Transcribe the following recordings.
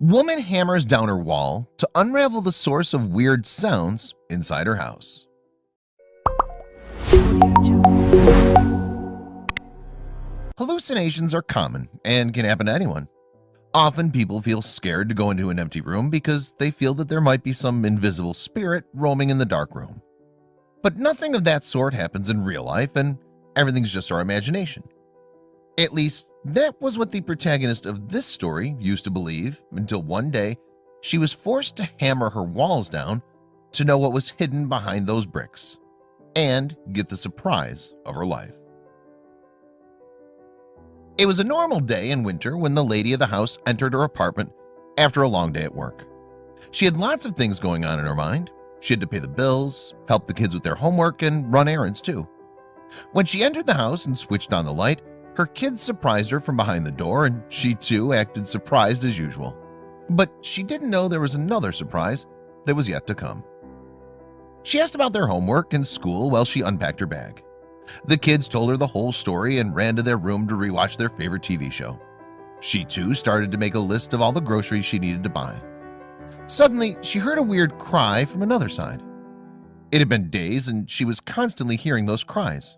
Woman hammers down her wall to unravel the source of weird sounds inside her house. Hallucinations are common and can happen to anyone. Often people feel scared to go into an empty room because they feel that there might be some invisible spirit roaming in the dark room. But nothing of that sort happens in real life, and everything's just our imagination. At least that was what the protagonist of this story used to believe, until one day she was forced to hammer her walls down to know what was hidden behind those bricks and get the surprise of her life. It was a normal day in winter when the lady of the house entered her apartment after a long day at work. She had lots of things going on in her mind. She had to pay the bills, help the kids with their homework, and run errands too. When she entered the house and switched on the light, her kids surprised her from behind the door, and she too acted surprised as usual. But she didn't know there was another surprise that was yet to come. She asked about their homework and school while she unpacked her bag. The kids told her the whole story and ran to their room to rewatch their favorite TV show. She too started to make a list of all the groceries she needed to buy. Suddenly, she heard a weird cry from another side. It had been days and she was constantly hearing those cries.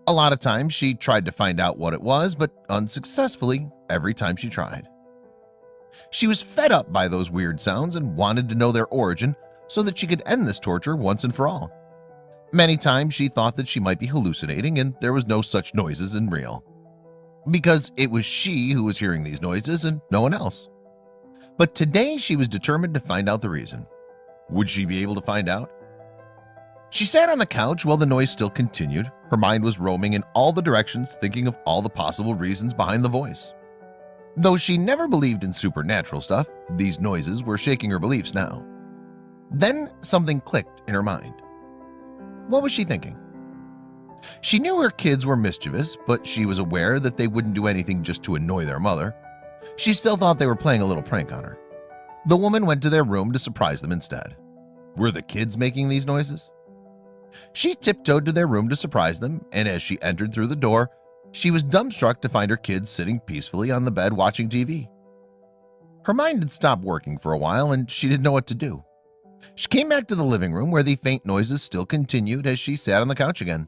A lot of times she tried to find out what it was, but unsuccessfully every time she tried. She was fed up by those weird sounds and wanted to know their origin so that she could end this torture once and for all. Many times she thought that she might be hallucinating and there was no such noises in real, because it was she who was hearing these noises and no one else. But today she was determined to find out the reason. Would she be able to find out? She sat on the couch while the noise still continued. Her mind was roaming in all the directions, thinking of all the possible reasons behind the voice. Though she never believed in supernatural stuff, these noises were shaking her beliefs now. Then something clicked in her mind. What was she thinking? She knew her kids were mischievous, but she was aware that they wouldn't do anything just to annoy their mother. She still thought they were playing a little prank on her. The woman went to their room to surprise them instead. Were the kids making these noises? She tiptoed to their room to surprise them, and as she entered through the door, she was dumbstruck to find her kids sitting peacefully on the bed watching TV. Her mind had stopped working for a while and she didn't know what to do. She came back to the living room where the faint noises still continued as she sat on the couch again.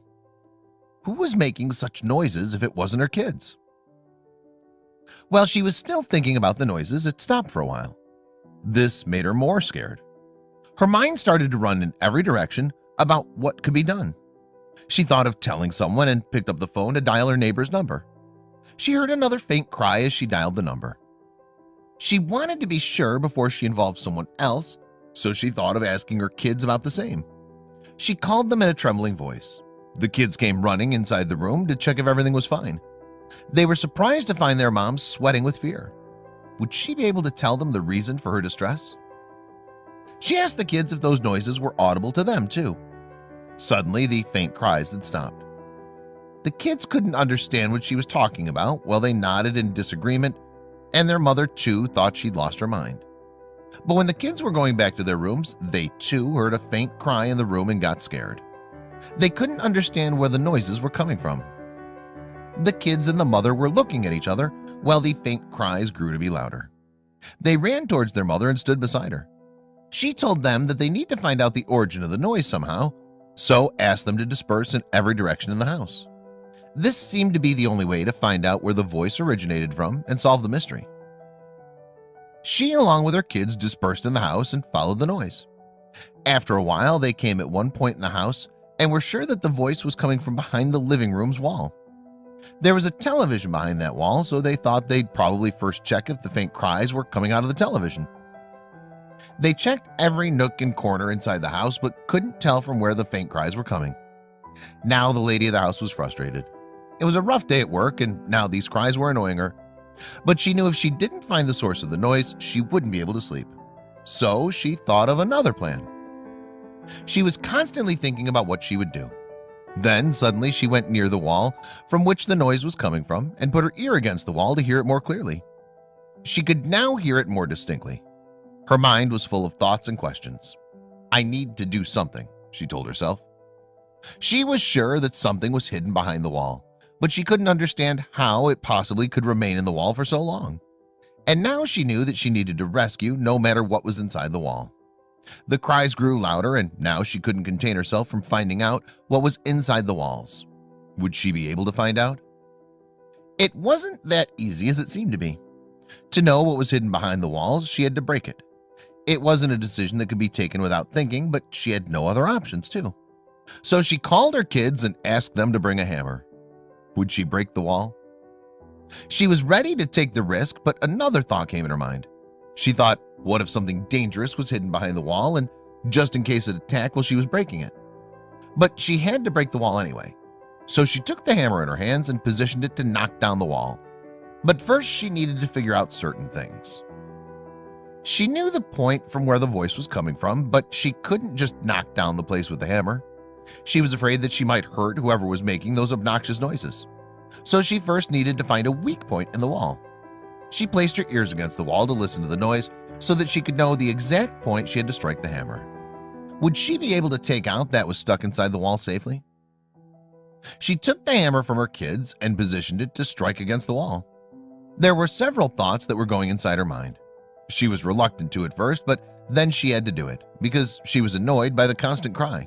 Who was making such noises if it wasn't her kids? While she was still thinking about the noises, it stopped for a while. This made her more scared. Her mind started to run in every direction about what could be done. She thought of telling someone and picked up the phone to dial her neighbor's number. She heard another faint cry as she dialed the number. She wanted to be sure before she involved someone else, so she thought of asking her kids about the same. She called them in a trembling voice. The kids came running inside the room to check if everything was fine. They were surprised to find their mom sweating with fear. Would she be able to tell them the reason for her distress? She asked the kids if those noises were audible to them too. Suddenly, the faint cries had stopped. The kids couldn't understand what she was talking about while they nodded in disagreement, and their mother too thought she'd lost her mind. But when the kids were going back to their rooms, they too heard a faint cry in the room and got scared. They couldn't understand where the noises were coming from. The kids and the mother were looking at each other while the faint cries grew to be louder. They ran towards their mother and stood beside her. She told them that they need to find out the origin of the noise somehow, so asked them to disperse in every direction in the house. This seemed to be the only way to find out where the voice originated from and solve the mystery. She, along with her kids, dispersed in the house and followed the noise. After a while, they came at one point in the house and were sure that the voice was coming from behind the living room's wall. There was a television behind that wall, so they thought they'd probably first check if the faint cries were coming out of the television. They checked every nook and corner inside the house but couldn't tell from where the faint cries were coming. Now the lady of the house was frustrated. It was a rough day at work and now these cries were annoying her. But she knew if she didn't find the source of the noise, she wouldn't be able to sleep. So she thought of another plan. She was constantly thinking about what she would do. Then suddenly she went near the wall from which the noise was coming from and put her ear against the wall to hear it more clearly. She could now hear it more distinctly. Her mind was full of thoughts and questions. I need to do something, she told herself. She was sure that something was hidden behind the wall, but she couldn't understand how it possibly could remain in the wall for so long. And now she knew that she needed to rescue no matter what was inside the wall. The cries grew louder, and now she couldn't contain herself from finding out what was inside the walls. Would she be able to find out? It wasn't that easy as it seemed to be. To know what was hidden behind the walls, she had to break it. It wasn't a decision that could be taken without thinking, but she had no other options too. So she called her kids and asked them to bring a hammer. Would she break the wall? She was ready to take the risk, but another thought came in her mind. She thought, what if something dangerous was hidden behind the wall, and just in case it attacked while she was breaking it? But she had to break the wall anyway. So she took the hammer in her hands and positioned it to knock down the wall. But first she needed to figure out certain things. She knew the point from where the voice was coming from, but she couldn't just knock down the place with the hammer. She was afraid that she might hurt whoever was making those obnoxious noises. So she first needed to find a weak point in the wall. She placed her ears against the wall to listen to the noise so that she could know the exact point she had to strike the hammer. Would she be able to take out that was stuck inside the wall safely? She took the hammer from her kids and positioned it to strike against the wall. There were several thoughts that were going inside her mind. She was reluctant to at first, but then she had to do it because she was annoyed by the constant cry.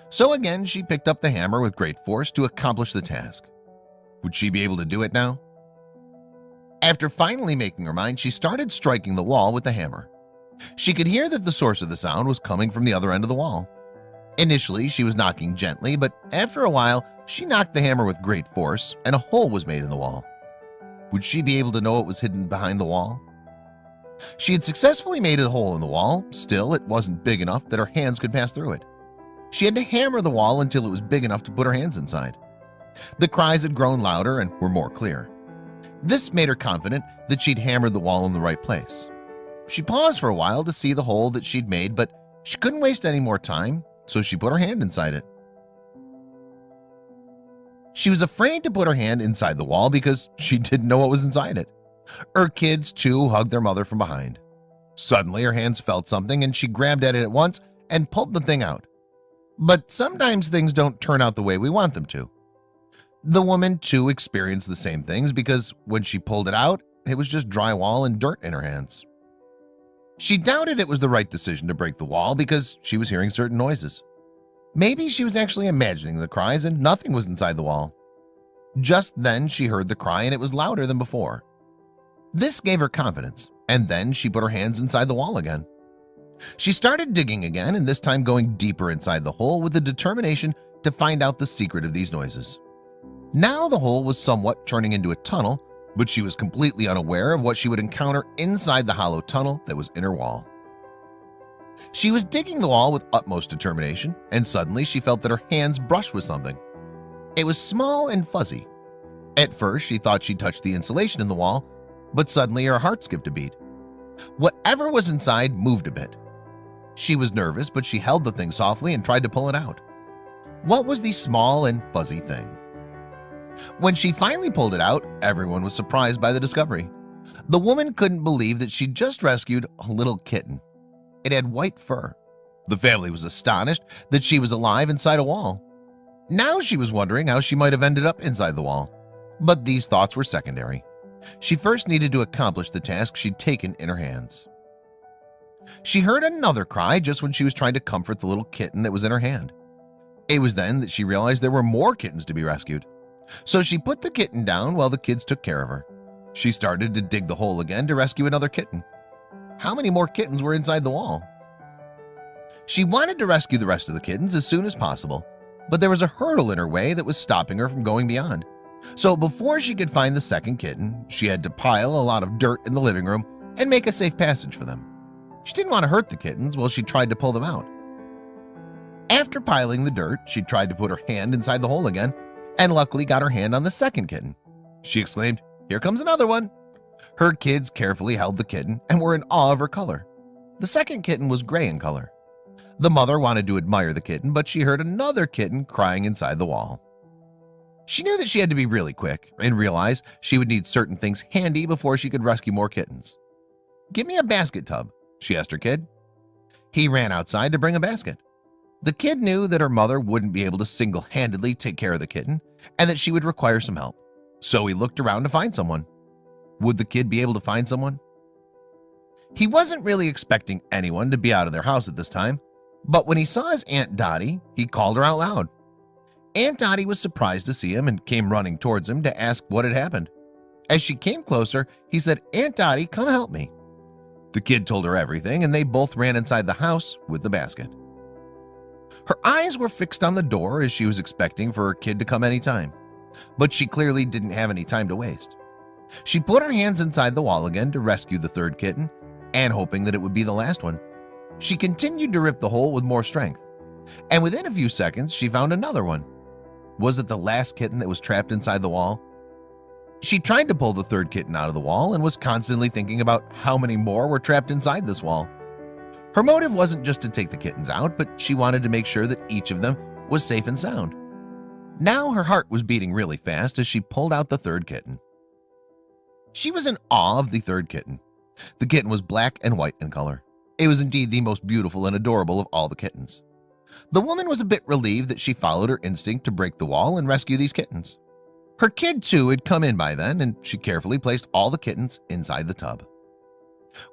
So again, she picked up the hammer with great force to accomplish the task. Would she be able to do it now? After finally making her mind, she started striking the wall with the hammer. She could hear that the source of the sound was coming from the other end of the wall. Initially, she was knocking gently, but after a while, she knocked the hammer with great force and a hole was made in the wall. Would she be able to know what was hidden behind the wall? She had successfully made a hole in the wall. Still, it wasn't big enough that her hands could pass through it. She had to hammer the wall until it was big enough to put her hands inside. The cries had grown louder and were more clear. This made her confident that she'd hammered the wall in the right place. She paused for a while to see the hole that she'd made, but she couldn't waste any more time, so she put her hand inside it. She was afraid to put her hand inside the wall because she didn't know what was inside it. Her kids, too, hugged their mother from behind. Suddenly, her hands felt something and she grabbed at it at once and pulled the thing out. But sometimes things don't turn out the way we want them to. The woman, too, experienced the same things because when she pulled it out, it was just drywall and dirt in her hands. She doubted it was the right decision to break the wall because she was hearing certain noises. Maybe she was actually imagining the cries and nothing was inside the wall. Just then she heard the cry and it was louder than before. This gave her confidence, and then she put her hands inside the wall again. She started digging again, and this time going deeper inside the hole with the determination to find out the secret of these noises. Now the hole was somewhat turning into a tunnel, but she was completely unaware of what she would encounter inside the hollow tunnel that was in her wall. She was digging the wall with utmost determination, and suddenly she felt that her hands brushed with something. It was small and fuzzy. At first, she thought she touched the insulation in the wall, but suddenly her heart skipped a beat. Whatever was inside moved a bit. She was nervous, but she held the thing softly and tried to pull it out. What was the small and fuzzy thing? When she finally pulled it out, everyone was surprised by the discovery. The woman couldn't believe that she'd just rescued a little kitten. It had white fur. The family was astonished that she was alive inside a wall. Now she was wondering how she might have ended up inside the wall. But these thoughts were secondary. She first needed to accomplish the task she'd taken in her hands. She heard another cry just when she was trying to comfort the little kitten that was in her hand. It was then that she realized there were more kittens to be rescued. So she put the kitten down while the kids took care of her. She started to dig the hole again to rescue another kitten. How many more kittens were inside the wall? She wanted to rescue the rest of the kittens as soon as possible, but there was a hurdle in her way that was stopping her from going beyond. So before she could find the second kitten, she had to pile a lot of dirt in the living room and make a safe passage for them. She didn't want to hurt the kittens while she tried to pull them out. After piling the dirt, she tried to put her hand inside the hole again and luckily got her hand on the second kitten. She exclaimed, "Here comes another one." Her kids carefully held the kitten and were in awe of her color. The second kitten was gray in color. The mother wanted to admire the kitten, but she heard another kitten crying inside the wall. She knew that she had to be really quick and realized she would need certain things handy before she could rescue more kittens. "Give me a basket tub," she asked her kid. He ran outside to bring a basket. The kid knew that her mother wouldn't be able to single-handedly take care of the kitten and that she would require some help. So he looked around to find someone. Would the kid be able to find someone? He wasn't really expecting anyone to be out of their house at this time, but when he saw his Aunt Dottie, he called her out loud. Aunt Dottie was surprised to see him and came running towards him to ask what had happened. As she came closer, he said, "Aunt Dottie, come help me." The kid told her everything, and they both ran inside the house with the basket. Her eyes were fixed on the door as she was expecting for her kid to come anytime, but she clearly didn't have any time to waste. She put her hands inside the wall again to rescue the third kitten, and hoping that it would be the last one. She continued to rip the hole with more strength, and within a few seconds she found another one. Was it the last kitten that was trapped inside the wall? She tried to pull the third kitten out of the wall and was constantly thinking about how many more were trapped inside this wall. Her motive wasn't just to take the kittens out, but she wanted to make sure that each of them was safe and sound. Now her heart was beating really fast as she pulled out the third kitten. She was in awe of the third kitten. The kitten was black and white in color. It was indeed the most beautiful and adorable of all the kittens. The woman was a bit relieved that she followed her instinct to break the wall and rescue these kittens. Her kid too had come in by then, and she carefully placed all the kittens inside the tub.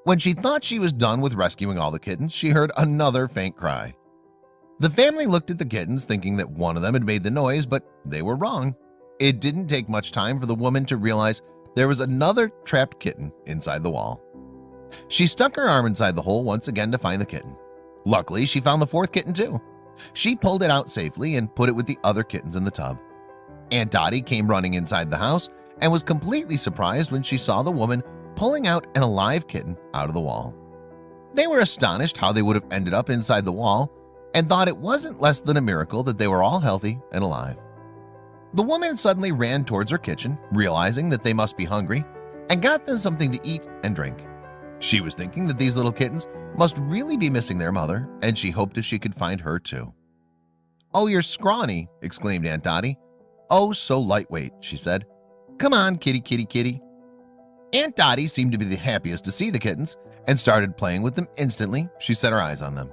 When she thought she was done with rescuing all the kittens, she heard another faint cry. The family looked at the kittens thinking that one of them had made the noise, but they were wrong. It didn't take much time for the woman to realize there was another trapped kitten inside the wall. She stuck her arm inside the hole once again to find the kitten. Luckily, she found the fourth kitten too. She pulled it out safely and put it with the other kittens in the tub. Aunt Dottie came running inside the house and was completely surprised when she saw the woman pulling out an alive kitten out of the wall. They were astonished how they would have ended up inside the wall and thought it wasn't less than a miracle that they were all healthy and alive. The woman suddenly ran towards her kitchen, realizing that they must be hungry, and got them something to eat and drink. She was thinking that these little kittens must really be missing their mother, and she hoped if she could find her too. "Oh, you're scrawny," exclaimed Aunt Dottie. "Oh, so lightweight," she said. "Come on, kitty, kitty, kitty." Aunt Dottie seemed to be the happiest to see the kittens and started playing with them instantly. She set her eyes on them.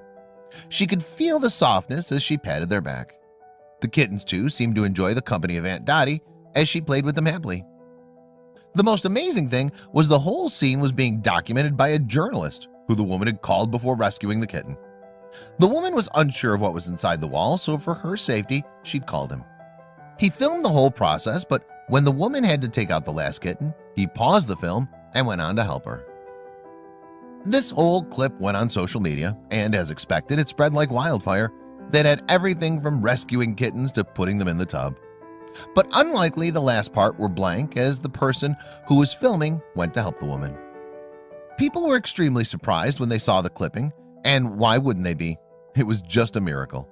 She could feel the softness as she patted their back. The kittens too seemed to enjoy the company of Aunt Dottie as she played with them happily. The most amazing thing was the whole scene was being documented by a journalist who the woman had called before rescuing the kitten. The woman was unsure of what was inside the wall, so for her safety, she'd called him. He filmed the whole process, but when the woman had to take out the last kitten, he paused the film and went on to help her. This whole clip went on social media, and as expected, it spread like wildfire that had everything from rescuing kittens to putting them in the tub. But unlikely, the last part were blank as the person who was filming went to help the woman. People were extremely surprised when they saw the clipping, and why wouldn't they be? It was just a miracle.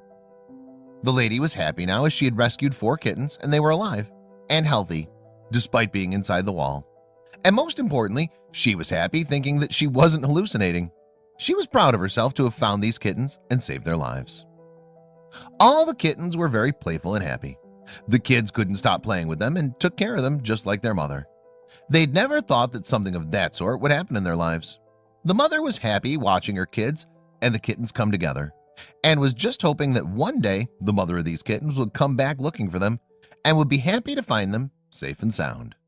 The lady was happy now as she had rescued 4 kittens and they were alive and healthy despite being inside the wall. And most importantly, she was happy thinking that she wasn't hallucinating. She was proud of herself to have found these kittens and saved their lives. All the kittens were very playful and happy. The kids couldn't stop playing with them and took care of them just like their mother. They'd never thought that something of that sort would happen in their lives. The mother was happy watching her kids and the kittens come together, and was just hoping that one day the mother of these kittens would come back looking for them and would be happy to find them safe and sound.